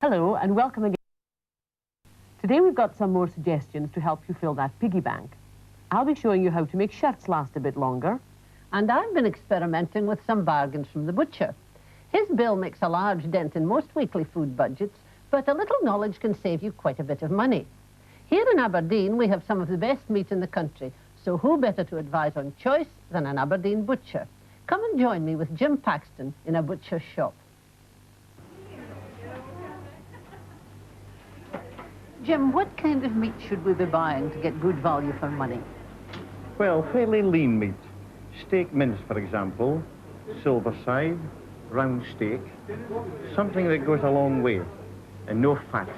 Hello and welcome again. Today we've got some more suggestions to help you fill that piggy bank. I'll be showing you how to make shirts last a bit longer. And I've been experimenting with some bargains from the butcher. His bill makes a large dent in most weekly food budgets, but a little knowledge can save you quite a bit of money. Here in Aberdeen, we have some of the best meat in the country, so who better to advise on choice than an Aberdeen butcher? Come and join me with Jim Paxton in a butcher's shop. Jim, what kind of meat should we be buying to get good value for money? Well, fairly lean meat. Steak mince, for example, silver side, round steak, something that goes a long way, and no fat,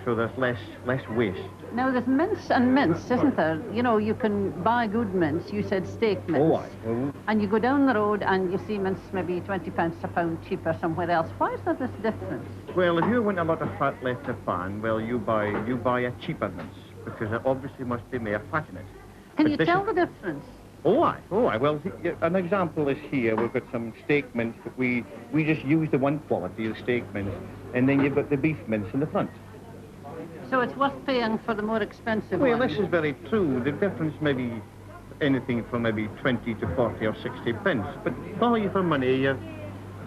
so there's less waste. Now, there's mince and mince, isn't there? You know, you can buy good mince. You said steak mince. Oh, aye. Well, and you go down the road and you see mince maybe 20 pence a pound cheaper somewhere else. Why is there this difference? well, if you want a lot of fat left in the pan, well, you buy a cheaper mince, because it obviously must be more fat in it. Can you tell the difference? Oh, aye. Well, an example is here. We've got some steak mince, but we just use the one quality, the steak mince, and then you've got the beef mince in the front. So it's worth paying for the more expensive one? Well, this is very true. The difference may be anything from maybe 20 to 40 or 60 pence, but value for money,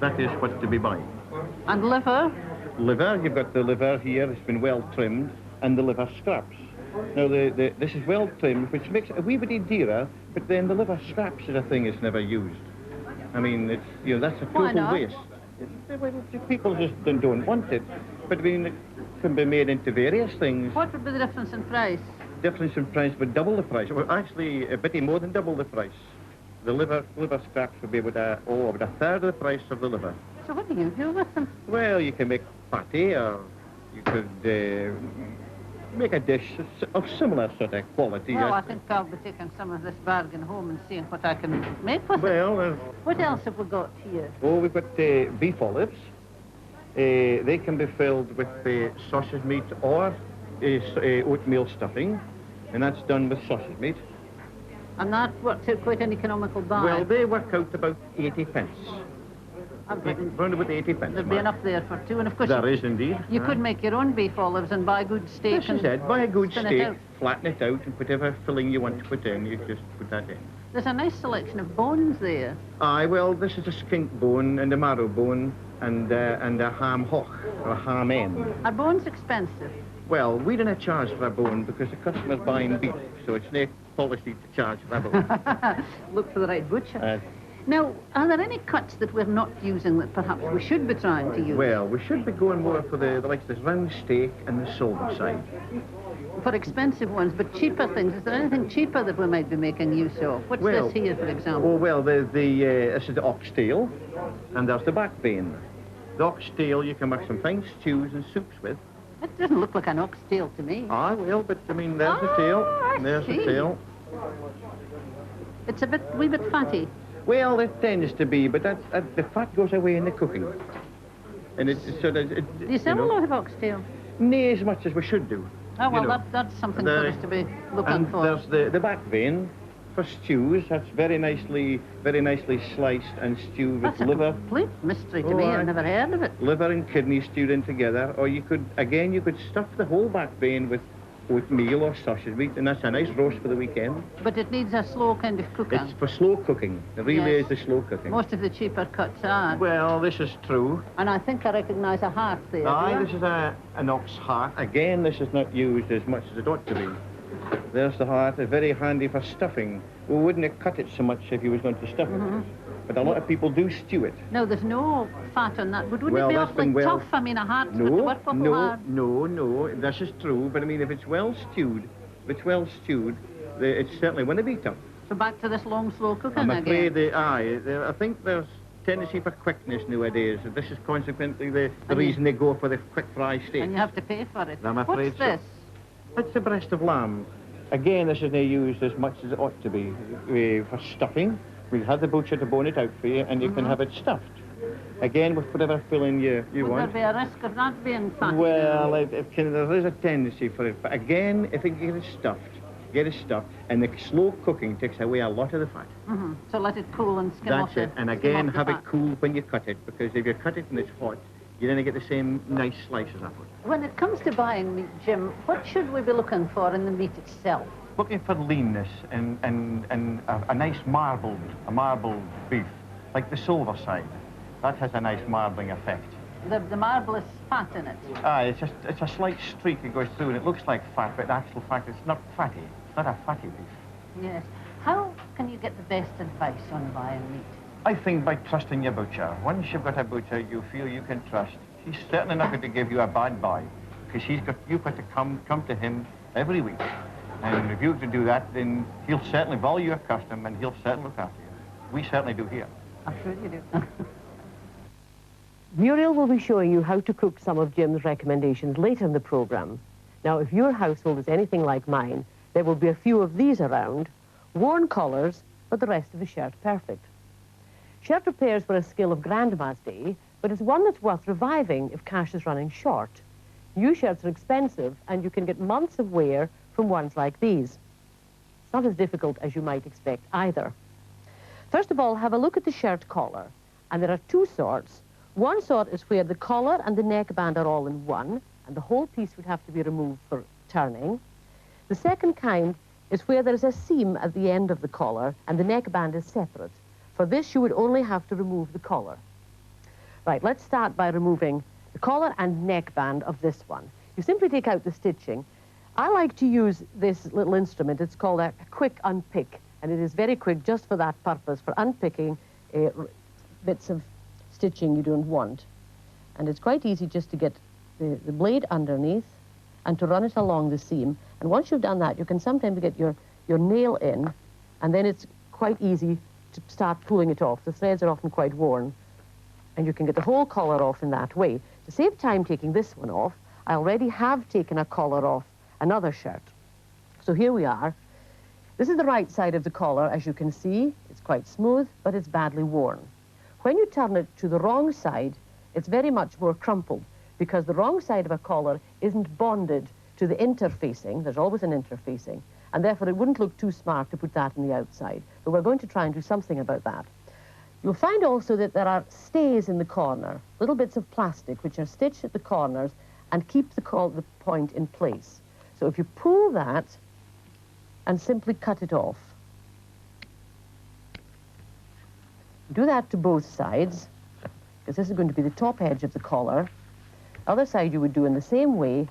that is what's to be buying. And liver? Liver, you've got the liver here, it's been well trimmed, and the liver scraps. Now, this is well trimmed, which makes it a wee bit dearer, but then the liver scraps is a thing that's never used. I mean, it's, that's a total waste. People just don't want it, but I mean, it can be made into various things. What would be the difference in price? Difference in price would double the price. Well, actually, a bit more than double the price. The liver scraps would be about a third of the price of the liver. So what do you do with them? Well, you can make patty, or you could make a dish of similar sort of quality. Well, I think I'll be taking some of this bargain home and seeing what I can make with it. Well, what else have we got here? Oh, we've got beef olives. They can be filled with sausage meat or oatmeal stuffing, and that's done with sausage meat. And that works out quite an economical buy. Well, they work out about 80 pence. Round about 80 pence. There'd be enough there for two, and of course... There is indeed. You could make your own beef olives and buy good steak. This is it. Buy a good steak, flatten it out, and whatever filling you want to put in, you just put that in. There's a nice selection of bones there. Aye, well, this is a skink bone and a marrow bone and a ham hock, or a ham end. Are bones expensive? Well, we don't charge for a bone because the customer's buying beef, so it's no policy to charge for a bone. Look for the right butcher. Now, are there any cuts that we're not using that perhaps we should be trying to use? Well, we should be going more for the likes of this round steak and the silver side. For expensive ones, but cheaper things. Is there anything cheaper that we might be making use of? What's this here, for example? Oh, well, this is the oxtail, and there's the back vein. The oxtail you can make some fine stews and soups with. It doesn't look like an oxtail to me. Ah, well, but I mean, there's the tail. There's the tail. It's a wee bit fatty. Well, it tends to be, but the fat goes away in the cooking. And it's sort of... Do you sell a lot of oxtail? Nay, as much as we should do. Oh, well, that's something for us to be looking for. And there's the back vein for stews. That's very nicely sliced and stewed with liver. That's a complete mystery to me. I've never heard of it. Liver and kidney stewed in together. Or you could stuff the whole back vein with oatmeal or sausage meat, and that's a nice roast for the weekend. But it needs a slow kind of cooking. It's for slow cooking. It really is the slow cooking. Most of the cheaper cuts are. Well, this is true. And I think I recognise a heart there. Aye, this is an ox heart. Again, this is not used as much as it ought to be. There's the heart. It's very handy for stuffing. We wouldn't have cut it so much if you was going to stuff it. But a lot of people do stew it. No, there's no fat on that. But wouldn't it be awfully tough? I mean, a heart's got to work awful hard. No, this is true. But I mean, if it's well stewed, it certainly wouldn't be tough. So back to this long, slow cooking I'm afraid again. I think there's tendency for quickness nowadays. This is consequently the reason they go for the quick fry steaks. And you have to pay for it. I'm afraid What's this? It's the breast of lamb. Again, this isn't used as much as it ought to be for stuffing. We'll have the butcher to bone it out for you, and you can have it stuffed. Again, with whatever filling you want. Would there be a risk of that being fatty? Well, there is a tendency for it. But again, if you get it stuffed, and the slow cooking takes away a lot of the fat. So let it cool and skim off. That's it. And again, have it cool when you cut it, because if you cut it and it's hot, you then get the same nice slices of it. When it comes to buying meat, Jim, what should we be looking for in the meat itself? Looking for leanness and a nice marbled beef, like the silver side. That has a nice marbling effect. The marvelous fat in it. It's a slight streak that goes through, and it looks like fat, but in actual fact, it's not fatty. It's not a fatty beef. Yes. How can you get the best advice on buying meat? I think by trusting your butcher. Once you've got a butcher you feel you can trust, he's certainly not going to give you a bad buy, because you've got to come to him every week. And if you can do that, then he'll certainly value your custom, and he'll certainly look after you. We certainly do here. I'm sure you do. Muriel will be showing you how to cook some of Jim's recommendations later in the program. Now, if your household is anything like mine, there will be a few of these around, worn collars, but the rest of the shirt perfect. Shirt repairs were a skill of Grandma's day, but it's one that's worth reviving if cash is running short. New shirts are expensive, and you can get months of wear from ones like these. It's not as difficult as you might expect either. First of all, have a look at the shirt collar, and there are two sorts. One sort is where the collar and the neckband are all in one, and the whole piece would have to be removed for turning. The second kind is where there is a seam at the end of the collar, and the neckband is separate. For this, you would only have to remove the collar. Right, let's start by removing the collar and neckband of this one. You simply take out the stitching. I like to use this little instrument. It's called a quick unpick, and it is very quick just for that purpose, for unpicking bits of stitching you don't want. And it's quite easy just to get the blade underneath and to run it along the seam. And once you've done that, you can sometimes get your nail in, and then it's quite easy to start pulling it off. The threads are often quite worn, and you can get the whole collar off in that way. To save time taking this one off, I already have taken a collar off another shirt. So here we are. This is the right side of the collar. As you can see, it's quite smooth, but it's badly worn. When you turn it to the wrong side, it's very much more crumpled, because the wrong side of a collar isn't bonded to the interfacing. There's always an interfacing, and therefore it wouldn't look too smart to put that on the outside. But we're going to try and do something about that. You'll find also that there are stays in the corner, little bits of plastic which are stitched at the corners and keep the point in place. So if you pull that and simply cut it off, do that to both sides, because this is going to be the top edge of the collar. Other side you would do in the same way,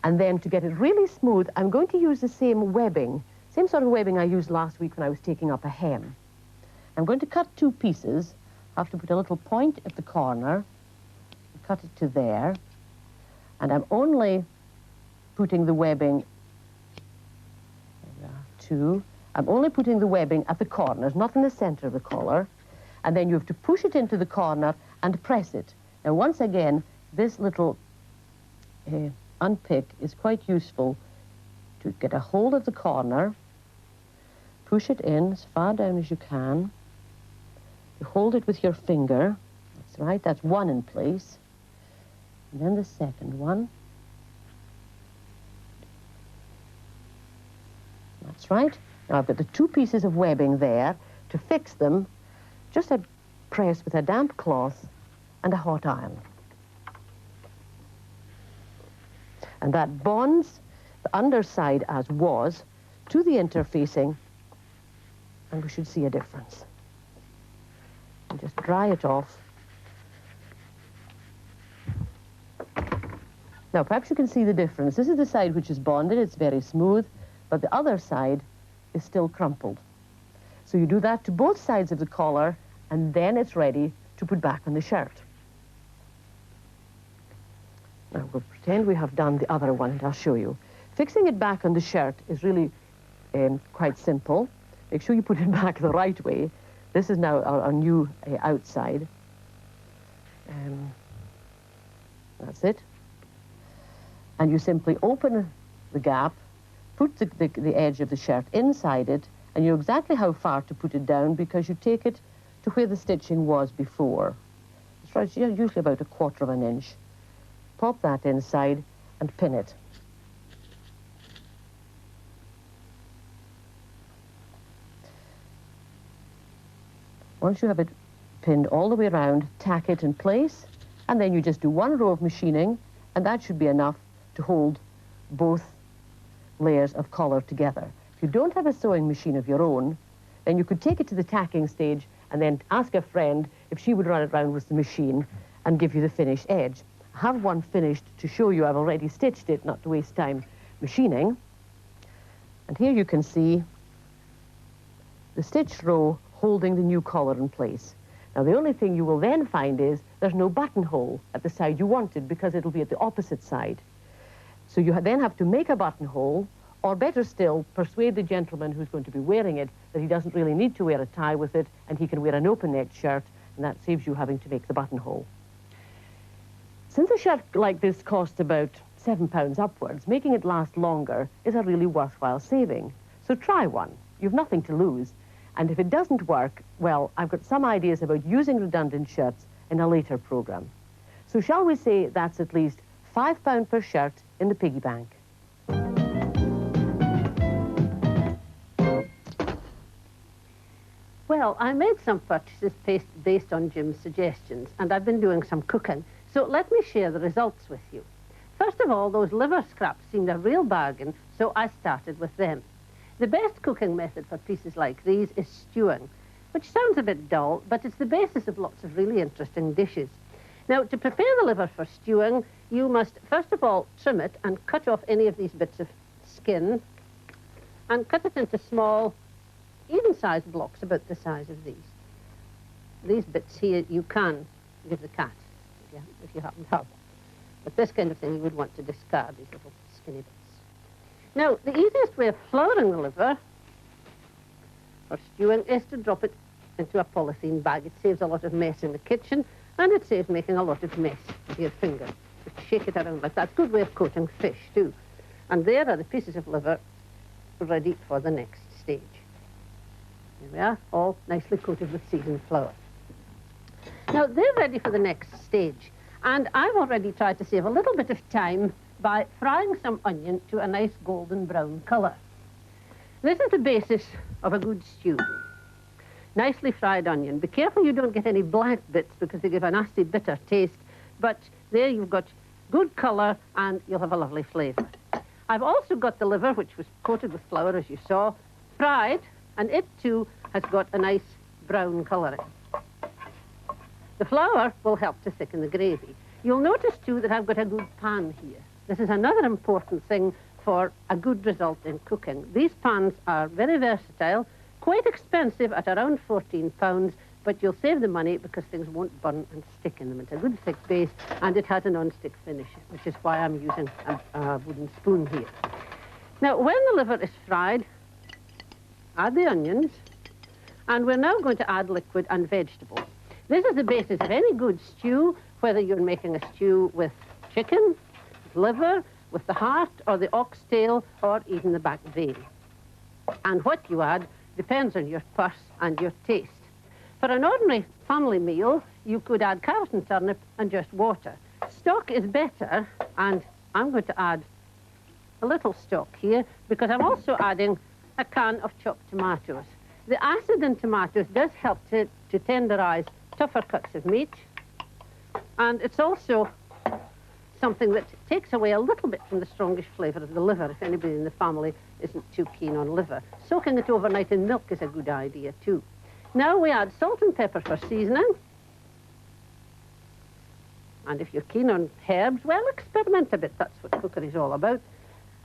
and then to get it really smooth, I'm going to use the same webbing, same sort of webbing I used last week when I was taking up a hem. I'm going to cut two pieces. I have to put a little point at the corner, cut it to there, and I'm only putting the webbing, I'm only putting the webbing at the corners, not in the center of the collar, and then you have to push it into the corner and press it. Now, once again, this little unpick is quite useful to get a hold of the corner, push it in as far down as you can. You hold it with your finger. That's right, that's one in place. And then the second one. That's right. Now I've got the two pieces of webbing there. To fix them, just a press with a damp cloth and a hot iron. And that bonds the underside as was to the interfacing, and we should see a difference. And just dry it off. Now, perhaps you can see the difference. This is the side which is bonded. It's very smooth, but the other side is still crumpled. So you do that to both sides of the collar, and then it's ready to put back on the shirt. Now, we'll pretend we have done the other one, and I'll show you. Fixing it back on the shirt is really quite simple. Make sure you put it back the right way. This is now our new outside. That's it. And you simply open the gap, put the edge of the shirt inside it, and you know exactly how far to put it down, because you take it to where the stitching was before. It's usually about 1/4 of an inch. Pop that inside and pin it. Once you have it pinned all the way around, tack it in place And then you just do one row of machining, and that should be enough to hold both layers of collar together. If you don't have a sewing machine of your own, then you could take it to the tacking stage and then ask a friend if she would run it around with the machine and give you the finished edge. I have one finished to show you. I've already stitched it, not to waste time machining. And here you can see the stitched row holding the new collar in place. Now, the only thing you will then find is there's no buttonhole at the side you wanted, because it'll be at the opposite side. So you then have to make a buttonhole, or better still, persuade the gentleman who's going to be wearing it that he doesn't really need to wear a tie with it, and he can wear an open-necked shirt, and that saves you having to make the buttonhole. Since a shirt like this costs about £7 upwards, making it last longer is a really worthwhile saving. So try one. You've nothing to lose. And if it doesn't work, well, I've got some ideas about using redundant shirts in a later programme. So shall we say that's at least £5 per shirt in the piggy bank? Well, I made some purchases based on Jim's suggestions, and I've been doing some cooking. So let me share the results with you. First of all, those liver scraps seemed a real bargain, so I started with them. The best cooking method for pieces like these is stewing, which sounds a bit dull, but it's the basis of lots of really interesting dishes. Now, to prepare the liver for stewing, you must first of all trim it and cut off any of these bits of skin and cut it into small, even-sized blocks about the size of these. These bits here you can give the cat, if you happen to have one. But this kind of thing you would want to discard, these little skinny bits. Now, the easiest way of flouring the liver for stewing is to drop it into a polythene bag. It saves a lot of mess in the kitchen, and it saves making a lot of mess with your fingers. Just shake it around like that. Good way of coating fish, too. And there are the pieces of liver ready for the next stage. Here we are, all nicely coated with seasoned flour. Now, they're ready for the next stage, and I've already tried to save a little bit of time by frying some onion to a nice golden brown colour. This is the basis of a good stew. Nicely fried onion. Be careful you don't get any black bits, because they give a nasty bitter taste, but there you've got good colour and you'll have a lovely flavour. I've also got the liver, which was coated with flour, as you saw, fried, and it too has got a nice brown colouring. The flour will help to thicken the gravy. You'll notice too that I've got a good pan here. This is another important thing for a good result in cooking. These pans are very versatile, quite expensive at around £14, but you'll save the money because things won't burn and stick in them. It's a good thick base, and it has a non-stick finish, which is why I'm using a wooden spoon here. Now, when the liver is fried, add the onions, and we're now going to add liquid and vegetables. This is the basis of any good stew, whether you're making a stew with chicken, liver, with the heart, or the oxtail, or even the back vein. And what you add depends on your purse and your taste. For an ordinary family meal, you could add carrot and turnip and just water. Stock is better, and I'm going to add a little stock here, because I'm also adding a can of chopped tomatoes. The acid in tomatoes does help to tenderize tougher cuts of meat, and it's also something that takes away a little bit from the strongish flavour of the liver, if anybody in the family isn't too keen on liver. Soaking it overnight in milk is a good idea too. Now we add salt and pepper for seasoning. And if you're keen on herbs, well, experiment a bit. That's what cookery is all about.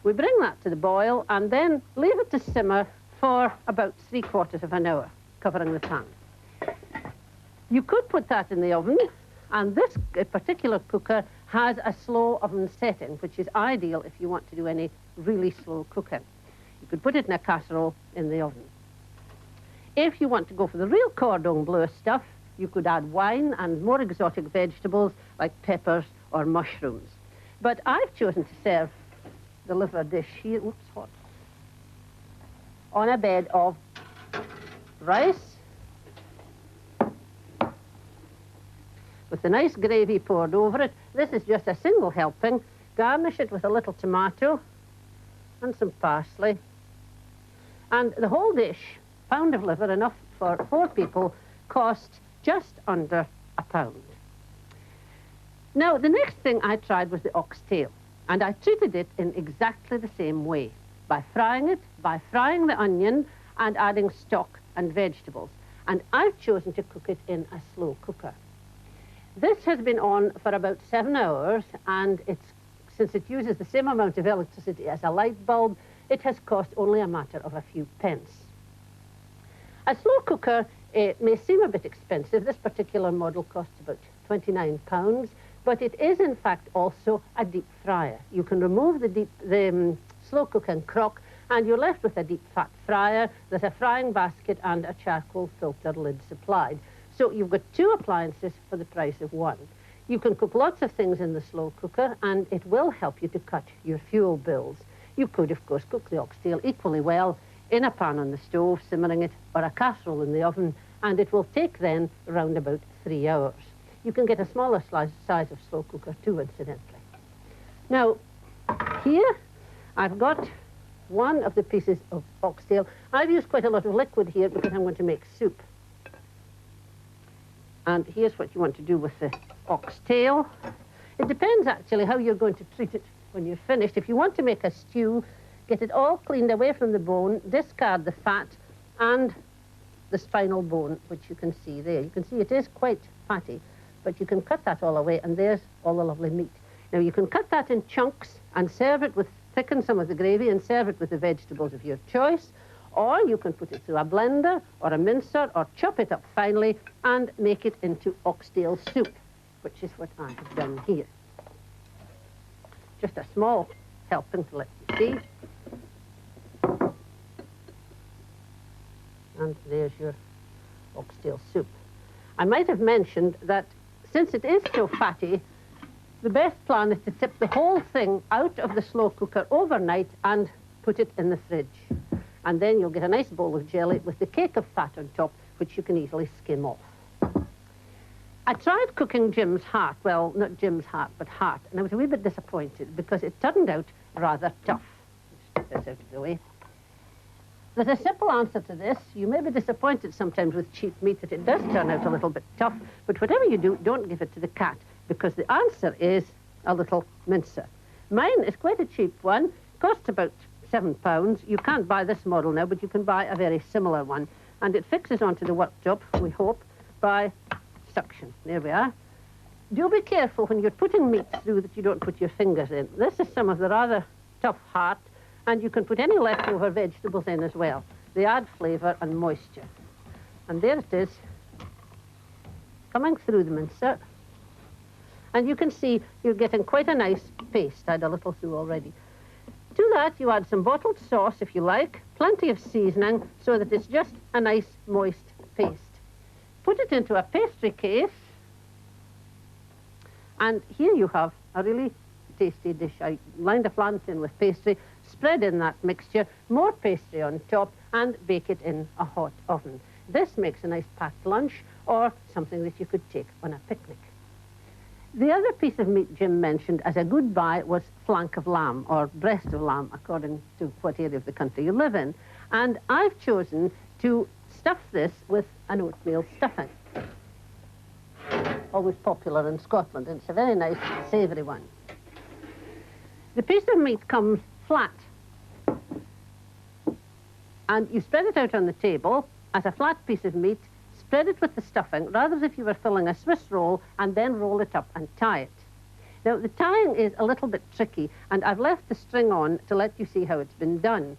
We bring that to the boil and then leave it to simmer for about 3/4 of an hour, covering the pan. You could put that in the oven, and this particular cooker has a slow oven setting, which is ideal if you want to do any really slow cooking. You could put it in a casserole in the oven. If you want to go for the real cordon bleu stuff, you could add wine and more exotic vegetables like peppers or mushrooms. But I've chosen to serve the liver dish here, on a bed of rice with a nice gravy poured over it. This is just a single helping. Garnish it with a little tomato and some parsley. And the whole dish, pound of liver, enough for 4 people, cost just under £1. Now, the next thing I tried was the oxtail, and I treated it in exactly the same way, by frying it, by frying the onion and adding stock and vegetables. And I've chosen to cook it in a slow cooker. This has been on for about 7 hours, and since it uses the same amount of electricity as a light bulb, it has cost only a matter of a few pence. A slow cooker, it may seem a bit expensive. This particular model costs about £29, but it is in fact also a deep fryer. You can remove the slow cooking crock and you're left with a deep fat fryer. There's a frying basket and a charcoal filter lid supplied. So you've got 2 appliances for the price of 1. You can cook lots of things in the slow cooker and it will help you to cut your fuel bills. You could, of course, cook the oxtail equally well in a pan on the stove, simmering it, or a casserole in the oven, and it will take then around about 3 hours. You can get a smaller size of slow cooker too, incidentally. Now, here I've got one of the pieces of oxtail. I've used quite a lot of liquid here because I'm going to make soup. And here's what you want to do with the oxtail. It depends, actually, how you're going to treat it when you're finished. If you want to make a stew, get it all cleaned away from the bone, discard the fat and the spinal bone, which you can see there. You can see it is quite fatty, but you can cut that all away, and there's all the lovely meat. Now, you can cut that in chunks and serve it with, thicken some of the gravy and serve it with the vegetables of your choice, or you can put it through a blender or a mincer or chop it up finely and make it into oxtail soup, which is what I have done here. Just a small helping to let you see. And there's your oxtail soup. I might have mentioned that since it is so fatty, the best plan is to tip the whole thing out of the slow cooker overnight and put it in the fridge. And then you'll get a nice bowl of jelly with the cake of fat on top, which you can easily skim off. I tried cooking Jim's heart, well, not Jim's heart, but heart, and I was a wee bit disappointed because it turned out rather tough. Let's get this out of the way. There's a simple answer to this. You may be disappointed sometimes with cheap meat that it does turn out a little bit tough, but whatever you do, don't give it to the cat, because the answer is a little mincer. Mine is quite a cheap one, costs about £7. You can't buy this model now, but you can buy a very similar one, and it fixes onto the worktop, we hope, by suction. There we are. Do be careful when you're putting meat through that you don't put your fingers in. This is some of the rather tough heart, and you can put any leftover vegetables in as well. They add flavour and moisture. And there it is, coming through the mincer. And you can see you're getting quite a nice paste. I had a little through already. To that, you add some bottled sauce, if you like, plenty of seasoning, so that it's just a nice, moist paste. Put it into a pastry case, and here you have a really tasty dish. I lined a flan tin with pastry, spread in that mixture, more pastry on top, and bake it in a hot oven. This makes a nice packed lunch, or something that you could take on a picnic. The other piece of meat Jim mentioned as a good buy was flank of lamb, or breast of lamb, according to what area of the country you live in. And I've chosen to stuff this with an oatmeal stuffing. Always popular in Scotland, and it's a very nice, savoury one. The piece of meat comes flat, and you spread it out on the table as a flat piece of meat. Spread it with the stuffing, rather as if you were filling a Swiss roll, and then roll it up and tie it. Now, the tying is a little bit tricky, and I've left the string on to let you see how it's been done.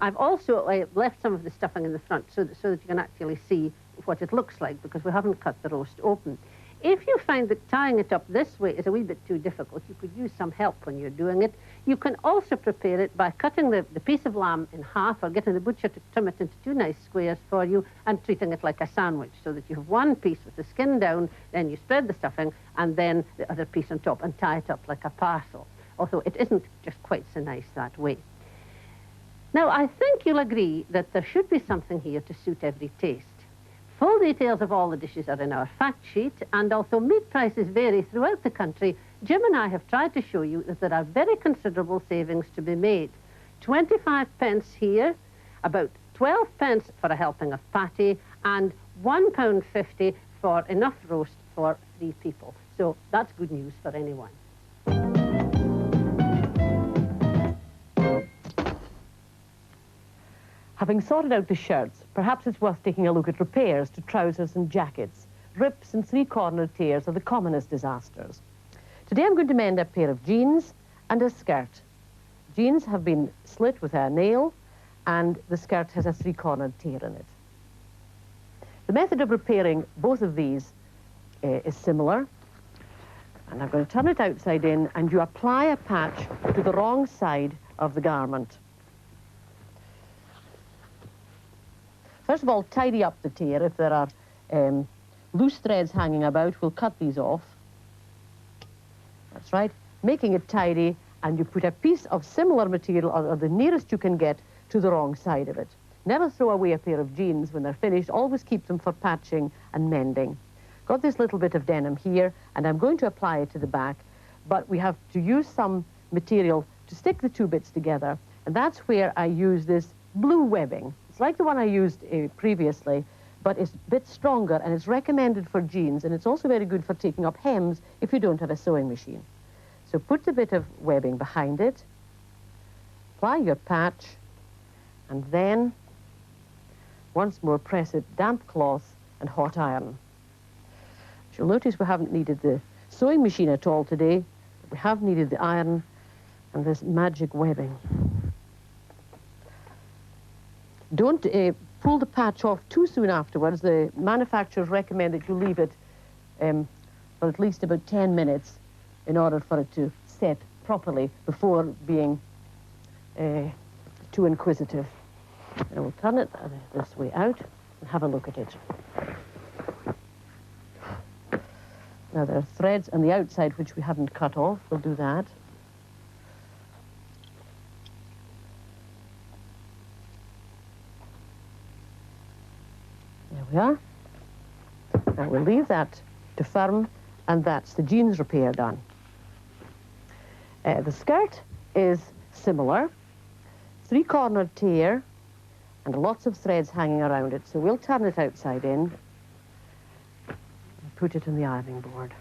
I've also left some of the stuffing in the front so that you can actually see what it looks like, because we haven't cut the roast open. If you find that tying it up this way is a wee bit too difficult, you could use some help when you're doing it. You can also prepare it by cutting the piece of lamb in half, or getting the butcher to trim it into 2 nice squares for you, and treating it like a sandwich, so that you have one piece with the skin down, then you spread the stuffing, and then the other piece on top, and tie it up like a parcel. Although it isn't just quite so nice that way. Now, I think you'll agree that there should be something here to suit every taste. Full details of all the dishes are in our fact sheet, and although meat prices vary throughout the country, Jim and I have tried to show you that there are very considerable savings to be made. 25 pence here, about 12 pence for a helping of patty, and £1.50 for enough roast for 3 people. So that's good news for anyone. Having sorted out the shirts, perhaps it's worth taking a look at repairs to trousers and jackets. Rips and three-cornered tears are the commonest disasters. Today I'm going to mend a pair of jeans and a skirt. Jeans have been slit with a nail, and the skirt has a three-cornered tear in it. The method of repairing both of these is similar. And I'm going to turn it outside in, and you apply a patch to the wrong side of the garment. First of all, tidy up the tear. If there are loose threads hanging about, we'll cut these off. That's right. Making it tidy, and you put a piece of similar material, or the nearest you can get, to the wrong side of it. Never throw away a pair of jeans when they're finished. Always keep them for patching and mending. Got this little bit of denim here, and I'm going to apply it to the back, but we have to use some material to stick the two bits together, and that's where I use this blue webbing. It's like the one I used previously, but it's a bit stronger, and it's recommended for jeans, and it's also very good for taking up hems if you don't have a sewing machine. So put the bit of webbing behind it, apply your patch, and then once more press it, damp cloth and hot iron. You'll notice we haven't needed the sewing machine at all today. We have needed the iron and this magic webbing. Don't pull the patch off too soon afterwards. The manufacturers recommend that you leave it for at least about 10 minutes in order for it to set properly before being too inquisitive. And we'll turn it this way out and have a look at it. Now there are threads on the outside which we haven't cut off. We'll do that. There we are. Now we'll leave that to firm, and that's the jeans repair done. The skirt is similar. Three-cornered tear and lots of threads hanging around it. So we'll turn it outside in. Put it on the ironing board.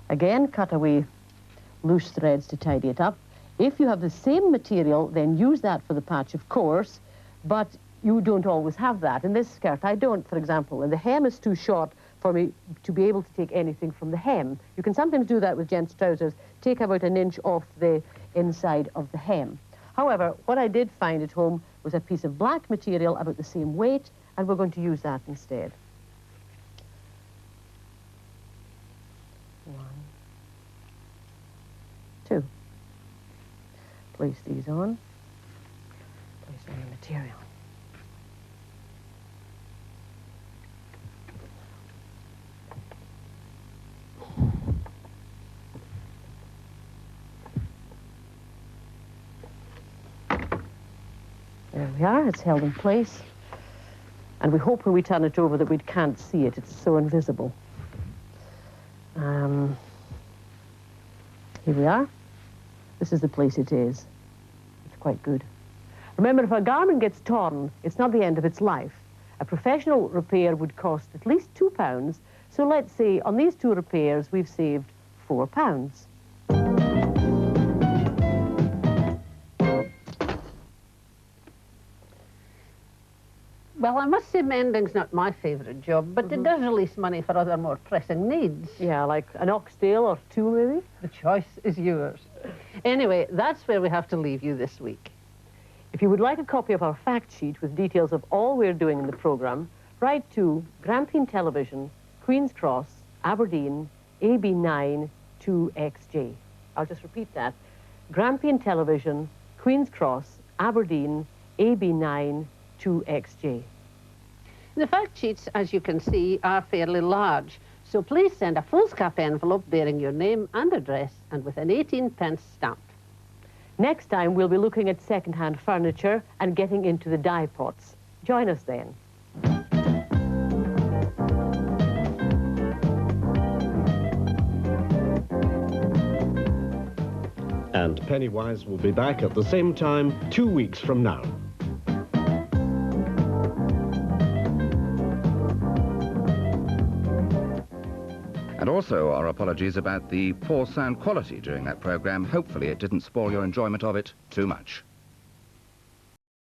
Again, cut away loose threads to tidy it up. If you have the same material, then use that for the patch, of course, but you don't always have that. In this skirt, I don't, for example, and the hem is too short for me to be able to take anything from the hem. You can sometimes do that with gents' trousers, take about an inch off the inside of the hem. However, what I did find at home was a piece of black material about the same weight, and we're going to use that instead. 1, 2. Place these on. Place on the material. There we are. It's held in place. And we hope when we turn it over that we can't see it. It's so invisible. Here we are. This is the place it is. It's quite good. Remember, if a garment gets torn, it's not the end of its life. A professional repair would cost at least £2. So let's say on these 2 repairs, we've saved £4. Well, I must say mending's not my favourite job, but it does release money for other more pressing needs. Yeah, like an oxtail or 2, maybe? The choice is yours. Anyway, that's where we have to leave you this week. If you would like a copy of our fact sheet with details of all we're doing in the programme, write to Grampian Television, Queen's Cross, Aberdeen, AB9 2XJ. I'll just repeat that. Grampian Television, Queen's Cross, Aberdeen, AB9 2XJ. The fact sheets, as you can see, are fairly large, so please send a foolscap envelope bearing your name and address and with an 18p stamp. Next time, we'll be looking at second-hand furniture and getting into the dye pots. Join us then. And Pennywise will be back at the same time 2 weeks from now. And also our apologies about the poor sound quality during that programme. Hopefully it didn't spoil your enjoyment of it too much.